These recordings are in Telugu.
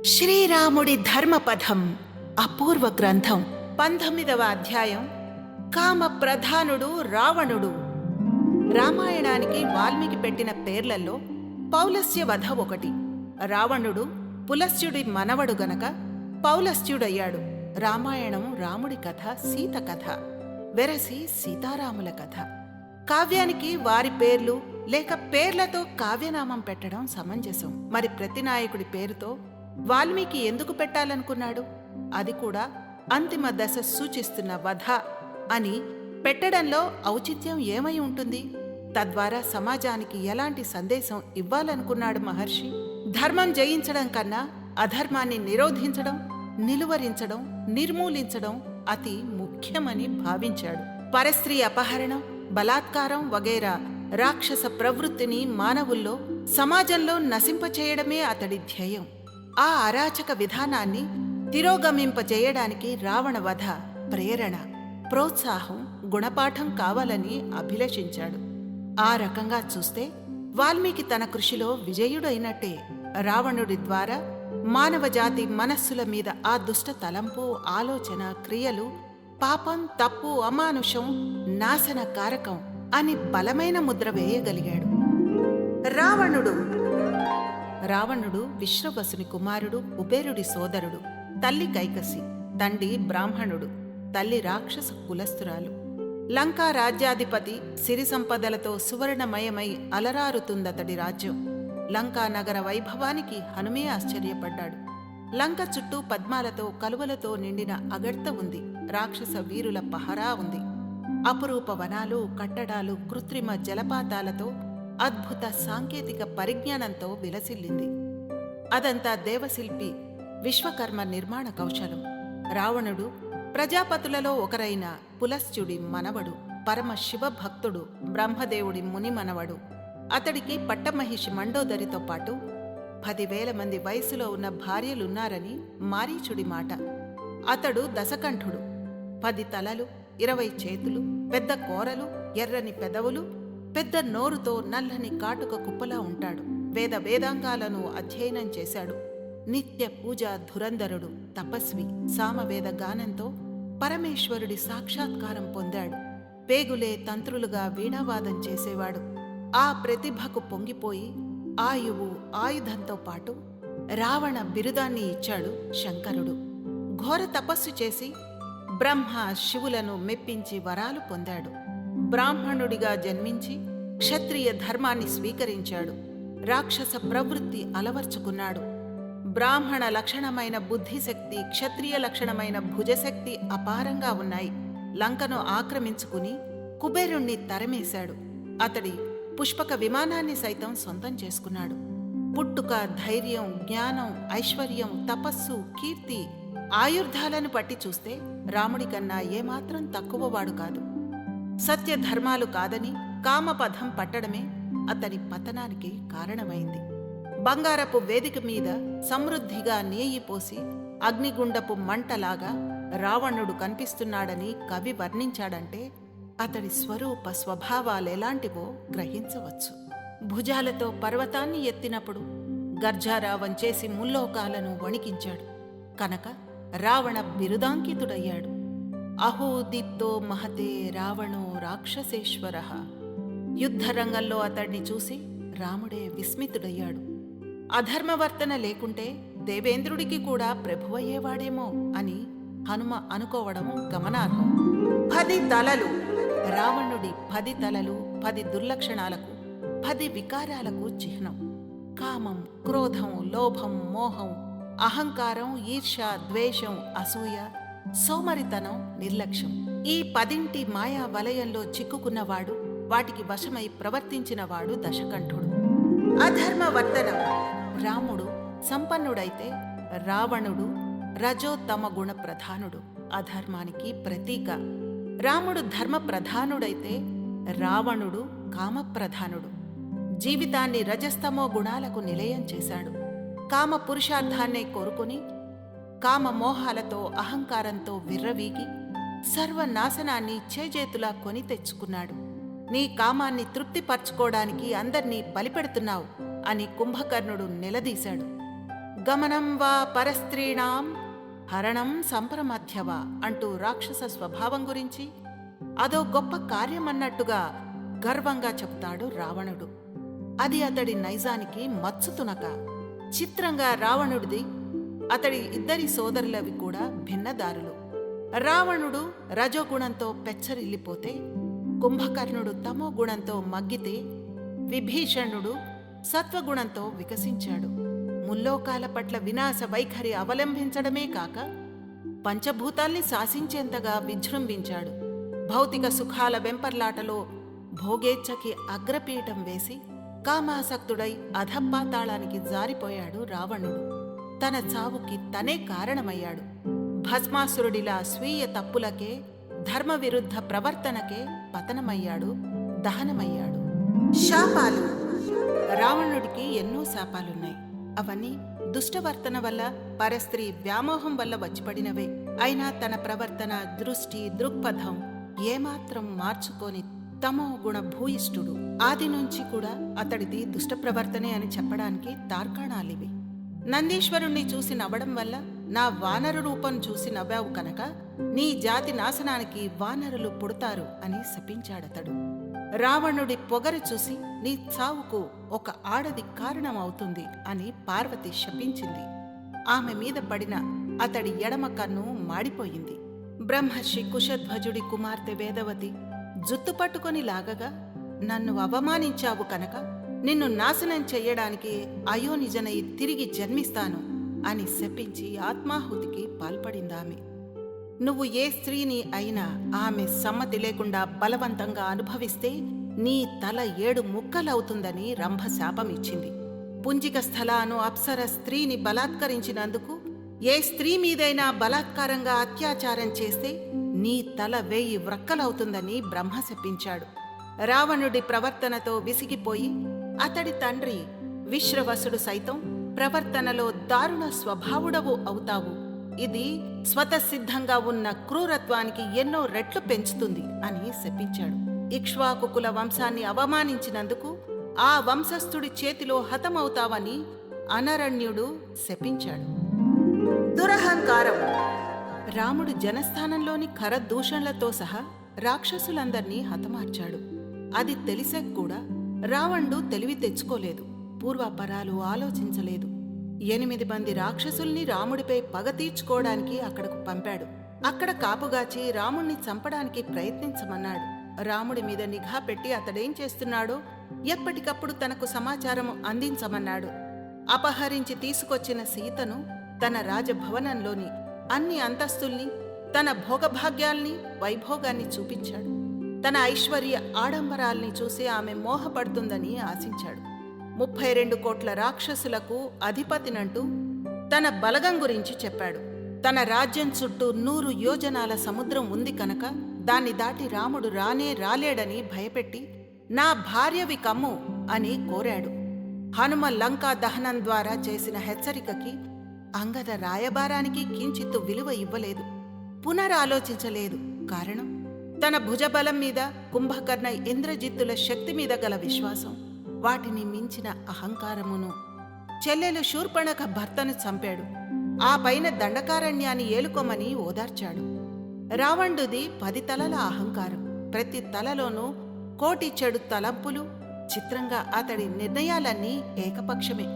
శ్రీరాముడి ధర్మపథం అపూర్వ గ్రంథం 19వ అధ్యాయం. కామ ప్రధానుడు రావణుడు. రామాయణానికి వాల్మీకి పెట్టిన పేర్లలో పౌలస్త్య వధ ఒకటి. రావణుడు పులస్త్యుడి మనవడు గనక పౌలస్త్యుడయ్యాడు. రామాయణం రాముడి కథ, సీత కథ, వెరసి సీతారాముల కథ. కావ్యానికి వారి పేర్లు లేక పేర్లతో కావ్యనామం పెట్టడం సమంజసం. మరి ప్రతి నాయకుడి పేరుతో వాల్మీకి ఎందుకు పెట్టాలనుకున్నాడు? అది కూడా అంతిమ దశ సూచిస్తున్న వధ అని పెట్టడంలో ఔచిత్యం ఏమై ఉంటుంది? తద్వారా సమాజానికి ఎలాంటి సందేశం ఇవ్వాలనుకున్నాడు మహర్షి? ధర్మం జయించడం కన్నా అధర్మాన్ని నిరోధించడం, నిలువరించడం, నిర్మూలించడం అతి ముఖ్యమని భావించాడు. పరస్త్రీ అపహరణం, బలాత్కారం వగైరా రాక్షస ప్రవృత్తిని మానవుల్లో, సమాజంలో నశింపచేయడమే అతడి ధ్యేయం. ఆ అరాచక విధానాన్ని తిరోగమింపజేయడానికి రావణ వధ ప్రేరణ, ప్రోత్సాహం, గుణపాఠం కావాలని అభిలషించాడు. ఆ రకంగా చూస్తే వాల్మీకి తన కృషిలో విజయుడైనట్టే. రావణుడి ద్వారా మానవజాతి మనస్సుల మీద ఆ దుష్ట తలంపు, ఆలోచన, క్రియలు పాపం, తప్పు, అమానుషం, నాశన కారకం అని బలమైన ముద్ర వేయగలిగాడు. రావణుడు విశ్రవసుని కుమారుడు, కుబేరుడి సోదరుడు. తల్లి కైకసి, తండ్రి బ్రాహ్మణుడు, తల్లి రాక్షస కులస్తురాలు. లంకా రాజ్యాధిపతి, సిరి సంపదలతో సువర్ణమయమై అలరారుతుందతడి రాజ్యం. లంకా నగర వైభవానికి హనుమే ఆశ్చర్యపడ్డాడు. లంక చుట్టూ పద్మాలతో, కలువలతో నిండిన అగర్త ఉంది. రాక్షస వీరుల పహరా ఉంది. అపురూప వనాలు, కట్టడాలు, కృత్రిమ జలపాతాలతో, అద్భుత సాంకేతిక పరిజ్ఞానంతో విలసిల్లింది. అదంతా దేవశిల్పి విశ్వకర్మ నిర్మాణ కౌశలం. రావణుడు ప్రజాపతులలో ఒకరైన పులస్త్యుడి మనవడు, పరమ శివభక్తుడు, బ్రహ్మదేవుడి ముని మనవడు. అతడికి పట్టమహిషి మండోదరితో పాటు 10,000 మంది వయసులో ఉన్న భార్యలున్నారని మారీచుడి మాట. అతడు దశకంఠుడు. 10 తలలు, 20 చేతులు, పెద్ద కోరలు, ఎర్రని పెదవులు, పెద్ద నోరుతో నల్లని కాటుక కుప్పలా ఉంటాడు. వేదాంగాలను అధ్యయనం చేశాడు. నిత్య పూజ ధురంధరుడు, తపస్వి. సామవేద గానంతో పరమేశ్వరుడి సాక్షాత్కారం పొందాడు. పేగులే తంత్రులుగా వీణావాదం చేసేవాడు. ఆ ప్రతిభకు పొంగిపోయి ఆయువు, ఆయుధంతో పాటు రావణ బిరుదాన్ని ఇచ్చాడు శంకరుడు. ఘోర తపస్సు చేసి బ్రహ్మ శివులను మెప్పించి వరాలు పొందాడు. బ్రాహ్మణుడిగా జన్మించి క్షత్రియ ధర్మాన్ని స్వీకరించాడు. రాక్షస ప్రవృత్తి అలవర్చుకున్నాడు. బ్రాహ్మణ లక్షణమైన బుద్ధిశక్తి, క్షత్రియ లక్షణమైన భుజశక్తి అపారంగా ఉన్నాయి. లంకను ఆక్రమించుకుని కుబేరుణ్ణి తరమేశాడు. అతడి పుష్పక విమానాన్ని సైతం సొంతం చేసుకున్నాడు. పుట్టుక, ధైర్యం, జ్ఞానం, ఐశ్వర్యం, తపస్సు, కీర్తి, ఆయుర్ధాలను పట్టి చూస్తే రాముడి కన్నా ఏమాత్రం తక్కువవాడు కాదు. సత్యధర్మాలు కాదని కామపథం పట్టడమే అతని పతనానికి కారణమైంది. బంగారపు వేదిక మీద సమృద్ధిగా నేయిపోసి అగ్నిగుండపు మంటలాగా రావణుడు కనిపిస్తున్నాడని కవి వర్ణించాడంటే అతడి స్వరూప స్వభావాలెలాంటివో గ్రహించవచ్చు. భుజాలతో పర్వతాన్ని ఎత్తినప్పుడు గర్జారావం చేసి ముల్లోకాలను వణికించాడు కనుక రావణ బిరుదాంకితుడయ్యాడు. అహోదీప్తో మహతే రావణో రాక్షసేశ్వరః. యుద్ధరంగంలో అతడిని చూసి రాముడే విస్మితుడయ్యాడు. అధర్మవర్తన లేకుంటే దేవేంద్రుడికి కూడా ప్రభువయ్యేవాడేమో అని హనుమ అనుకోవడం గమనార్హం. 10 తలలు. రావణుడి 10 తలలు 10 దుర్లక్షణాలకు, 10 వికారాలకు చిహ్నం. కామం, క్రోధం, లోభం, మోహం, అహంకారం, ఈర్ష్య, ద్వేషం, అసూయ, సోమరితనం, నిర్లక్ష్యం. ఈ 10 మాయా వలయంలో చిక్కుకున్నవాడు, వాటికి వశమై ప్రవర్తించినవాడు దశకంఠుడు. అధర్మవర్తనం. రాముడు సంపన్నుడైతే రావణుడు రజోత్తమ గుణ ప్రధానుడు, అధర్మానికి ప్రతీక. రాముడు ధర్మ ప్రధానుడైతే రావణుడు కామప్రధానుడు. జీవితాన్ని రజస్తమో గుణాలకు నిలయం చేశాడు. కామ పురుషార్థాన్నే కోరుకుని కామమోహాలతో, అహంకారంతో విర్రవీగి సర్వనాశనాన్ని చేజేతులా కొని తెచ్చుకున్నాడు. నీ కామాన్ని తృప్తిపరచుకోవడానికి అందర్నీ బలిపెడుతున్నావు అని కుంభకర్ణుడు నిలదీశాడు. గమనం వా పరస్త్రీణాం హరణం సంప్రమధ్యవా అంటూ రాక్షస స్వభావం గురించి అదో గొప్ప కార్యమన్నట్టుగా గర్వంగా చెప్తాడు రావణుడు. అది అతడి నైజానికి మచ్చుతునక. చిత్రంగా రావణుడిది అతడి ఇద్దరి సోదరులవి కూడా భిన్నదారులు. రావణుడు రజోగుణంతో పెచ్చరిల్లిపోతే, కుంభకర్ణుడు తమో గుణంతో మగ్గితే, విభీషణుడు సత్వగుణంతో వికసించాడు. ముల్లోకాల పట్ల వినాశ వైఖరి అవలంబించడమే కాక పంచభూతాల్ని శాసించేంతగా విజృంభించాడు. భౌతిక సుఖాల వెంపర్లాటలో భోగేచ్ఛకి అగ్రపీఠం వేసి కామాసక్తుడై అధపాతాళానికి జారిపోయాడు రావణుడు. తన చావుకి తనే కారణమయ్యాడు. భస్మాసురుడిలా స్వీయ తప్పులకే, ధర్మ విరుద్ధ ప్రవర్తనకే పతనమయ్యాడు, దహనమయ్యాడు. శాపాలు. రావణుడికి ఎన్నో శాపాలున్నాయి. అవన్నీ దుష్టవర్తన వల్ల, పరస్త్రీ వ్యామోహం వల్ల వచ్చిపడినవే. అయినా తన ప్రవర్తన, దృష్టి, దృక్పథం ఏమాత్రం మార్చుకొని తమో గుణ భూయిష్ఠుడు. ఆది నుంచి కూడా అతడిది దుష్ట ప్రవర్తనే అని చెప్పడానికి తార్కాణాలివి. నందీశ్వరుణ్ణి చూసి నవ్వడం వల్ల నా వానరు రూపం చూసి నవ్వావు కనుక నీ జాతి నాశనానికి వానరులు పుడతారు అని శపించాడతడు. రావణుడి పొగరు చూసి నీ చావుకు ఒక ఆడది కారణమవుతుంది అని పార్వతి శపించింది. ఆమె మీద పడిన అతడి ఎడమ కన్ను మాడిపోయింది. బ్రహ్మర్షి కుశధ్వజుడి కుమార్తె వేదవతి జుత్తు పట్టుకొని లాగగా, నన్ను అవమానించావు కనుక నిన్ను నాశనం చెయ్యడానికి అయోనిజనై తిరిగి జన్మిస్తాను అని శపించి ఆత్మాహుతికి పాల్పడిందామె. నువ్వు ఏ స్త్రీని అయినా ఆమె సమ్మతి లేకుండా బలవంతంగా అనుభవిస్తే నీ తల 7 ముక్కలవుతుందని రంభ శాపమిచ్చింది. పుంజిక స్థలాను అప్సర స్త్రీని బలాత్కరించినందుకు ఏ స్త్రీ మీదైనా బలాత్కారంగా అత్యాచారం చేస్తే నీ తల 1000 వ్రక్కలవుతుందని బ్రహ్మ శపించాడు. రావణుడి ప్రవర్తనతో విసిగిపోయి అతడి తండ్రి విశ్రవసుడు సైతం ప్రవర్తనలో దారుణ స్వభావుడవు అవుతావు, ఇది స్వతసిద్ధంగా ఉన్న క్రూరత్వానికి ఎన్నో రెట్లు పెంచుతుంది అని శపించాడు. ఇక్ష్వాకుకుల వంశాన్ని అవమానించినందుకు ఆ వంశస్థుడి చేతిలో హతమవుతావని అనరణ్యుడు శపించాడు. దురహంకారం. రాముడు జనస్థానంలోని ఖరదూషణలతో సహా రాక్షసులందర్నీ హతమార్చాడు. అది తెలిసాక కూడా రావణుడు తెలివి తెచ్చుకోలేదు, పూర్వాపరాలు ఆలోచించలేదు. 8 మంది రాక్షసుల్ని రాముడిపై పగ తీర్చుకోవడానికి అక్కడకు పంపాడు. అక్కడ కాపుగాచి రాముణ్ణి చంపడానికి ప్రయత్నించమన్నాడు. రాముడి మీద నిఘా పెట్టి అతడేం చేస్తున్నాడో ఎప్పటికప్పుడు తనకు సమాచారం అందించమన్నాడు. అపహరించి తీసుకొచ్చిన సీతను తన రాజభవనంలోని అన్ని అంతస్తుల్ని, తన భోగభాగ్యాల్ని, వైభోగాన్ని చూపించాడు. తన ఐశ్వర్య ఆడంబరాల్ని చూసి ఆమె మోహపడుతుందని ఆశించాడు. 32 కోట్ల రాక్షసులకు అధిపతినంటూ తన బలగం గురించి చెప్పాడు. తన రాజ్యం చుట్టూ 100 యోజనాల సముద్రం ఉంది కనుక దాన్ని దాటి రాముడు రాలేడని భయపెట్టి నా భార్యవి కమ్ము అని కోరాడు. హనుమ లంకా దహనం ద్వారా చేసిన హెచ్చరికకి అంగద రాయబారానికి కించిత్తు విలువ ఇవ్వలేదు, పునరాలోచించలేదు. కారణం తన భుజబలం మీద, కుంభకర్ణ ఇంద్రజిత్తుల శక్తి మీద గల విశ్వాసం, వాటిని మించిన అహంకారమును. చెల్లెలు శూర్పణఖ భర్తను చంపాడు. ఆ పైన దండకారణ్యాన్ని ఏలుకోమని ఓదార్చాడు. రావణుడిది 10 తలల అహంకారం, ప్రతి తలలోనూ 1,000,000 చెడు తలంపులు. చిత్రంగా అతడి నిర్ణయాలన్నీ ఏకపక్షమే.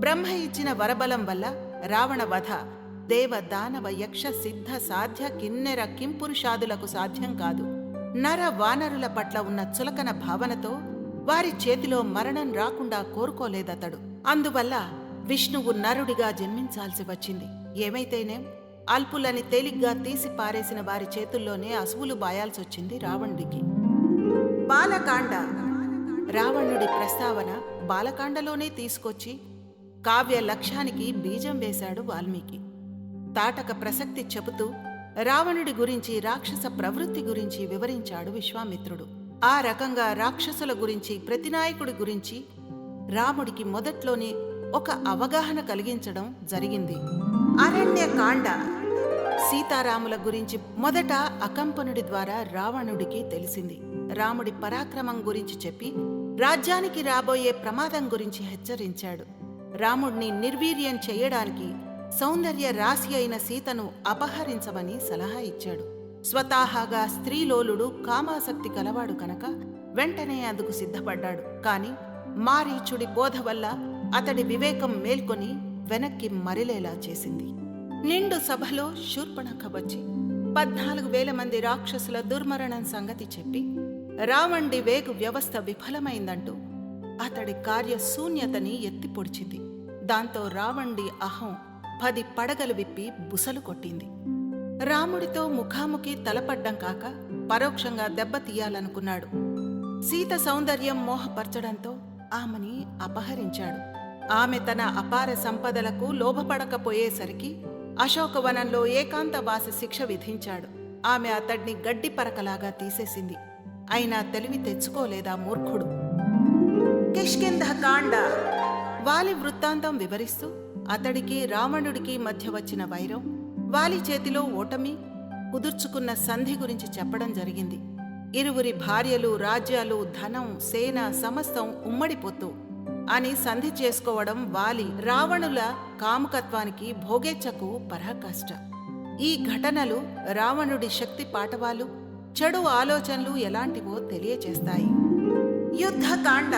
బ్రహ్మ ఇచ్చిన వరబలం వల్ల రావణ వధ దేవ, దానవ, యక్ష, సిద్ధ, సాధ్య, కిన్నెర, కింపురుషాదులకు సాధ్యం కాదు. నర వానరుల పట్ల ఉన్న చులకన భావనతో వారి చేతిలో మరణం రాకుండా కోరుకోలేదతడు. అందువల్ల విష్ణువు నరుడిగా జన్మించాల్సి వచ్చింది. ఏమైతేనేం అల్పులని తేలిగ్గా తీసి పారేసిన వారి చేతుల్లోనే అసువులు బాయాల్సొచ్చింది రావణుడికి. బాలకాండ. రావణుడి ప్రస్తావన బాలకాండలోనే తీసుకొచ్చి కావ్య లక్ష్యానికి బీజం వేశాడు వాల్మీకి. తాటక ప్రసక్తి చెబుతూ రావణుడి గురించి, రాక్షస ప్రవృత్తి గురించి వివరించాడు విశ్వామిత్రుడు. ఆ రకంగా రాక్షసుల గురించి, ప్రతినాయకుడి గురించి రాముడికి మొదట్లోనే ఒక అవగాహన కలిగించడం జరిగింది. అరణ్యకాండ. సీతారాముల గురించి మొదట అకంపనుడి ద్వారా రావణుడికి తెలిసింది. రాముడి పరాక్రమం గురించి చెప్పి రాజ్యానికి రాబోయే ప్రమాదం గురించి హెచ్చరించాడు. రాముణ్ణి నిర్వీర్యం చెయ్యడానికి సౌందర్య రాశి అయిన సీతను అపహరించమని సలహా ఇచ్చాడు. స్వతహాగా స్త్రీలోలుడు, కామాసక్తి కలవాడు కనుక వెంటనే అందుకు సిద్ధపడ్డాడు. కాని మారీచుడి బోధ వల్ల అతడి వివేకం మేల్కొని వెనక్కి మరిలేలా చేసింది. నిండు సభలో శూర్పణఖ వచ్చి 14,000 మంది రాక్షసుల దుర్మరణం సంగతి చెప్పి రావణుడి వేగు వ్యవస్థ విఫలమైందంటూ అతడి కార్యశూన్యతని ఎత్తిపొడిచింది. దాంతో రావణుడి అహం 10 పడగలు విప్పి బుసలు కొట్టింది. రాముడితో ముఖాముఖి తలపడ్డం కాక పరోక్షంగా దెబ్బతీయాలనుకున్నాడు. సీత సౌందర్యం మోహపరచడంతో ఆమెని అపహరించాడు. ఆమె తన అపార సంపదలకు లోభపడకపోయేసరికి అశోకవనంలో ఏకాంతవాస శిక్ష విధించాడు. ఆమె అతడ్ని గడ్డి పరకలాగా తీసేసింది. అయినా తెలివి తెచ్చుకోలేదా మూర్ఖుడు. కిష్కింధకాండ. వాలి వృత్తాంతం వివరిస్తూ అతడికి రావణుడికి మధ్య వచ్చిన వైరం, వాలి చేతిలో ఓటమి, కుదుర్చుకున్న సంధి గురించి చెప్పడం జరిగింది. ఇరువురి భార్యలు, రాజ్యాలు, ధనం, సేన సమస్తం ఉమ్మడిపోతూ అని సంధి చేసుకోవడం వాలి రావణుల కాముకత్వానికి, భోగేచ్ఛకు పరాకాష్ట. ఈ ఘటనలు రావణుడి శక్తి పాటవాలు, చెడు ఆలోచనలు ఎలాంటివో తెలియచేస్తాయి. యుద్ధకాండ.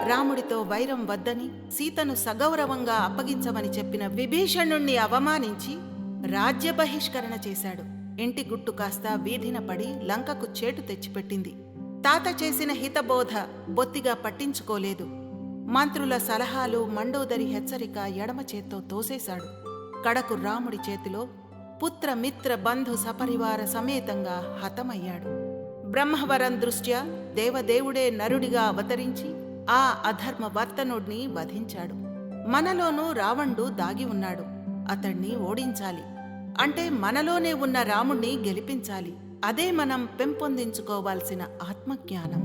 రాముడితో వైరం వద్దని సీతను సగౌరవంగా అప్పగించమని చెప్పిన విభీషణుణ్ణి అవమానించి రాజ్య బహిష్కరణ చేశాడు. ఇంటి గుట్టు కాస్త వీధిన పడి లంకకు చేటు తెచ్చిపెట్టింది. తాత చేసిన హితబోధ బొత్తిగా పట్టించుకోలేదు. మంత్రుల సలహాలు, మండోదరి హెచ్చరిక ఎడమ చేత్తో తోసేశాడు. కడకు రాముడి చేతిలో పుత్ర మిత్ర బంధు సపరివార సమేతంగా హతమయ్యాడు. బ్రహ్మవరం దృష్ట్యా దేవదేవుడే నరుడిగా అవతరించి ఆ అధర్మ వర్తనుడిని వధించాడు. మనలోనూ రావణుడు దాగి ఉన్నాడు. అతణ్ణి ఓడించాలి అంటే మనలోనే ఉన్న రాముణ్ణి గెలిపించాలి. అదే మనం పెంపొందించుకోవాల్సిన ఆత్మజ్ఞానం.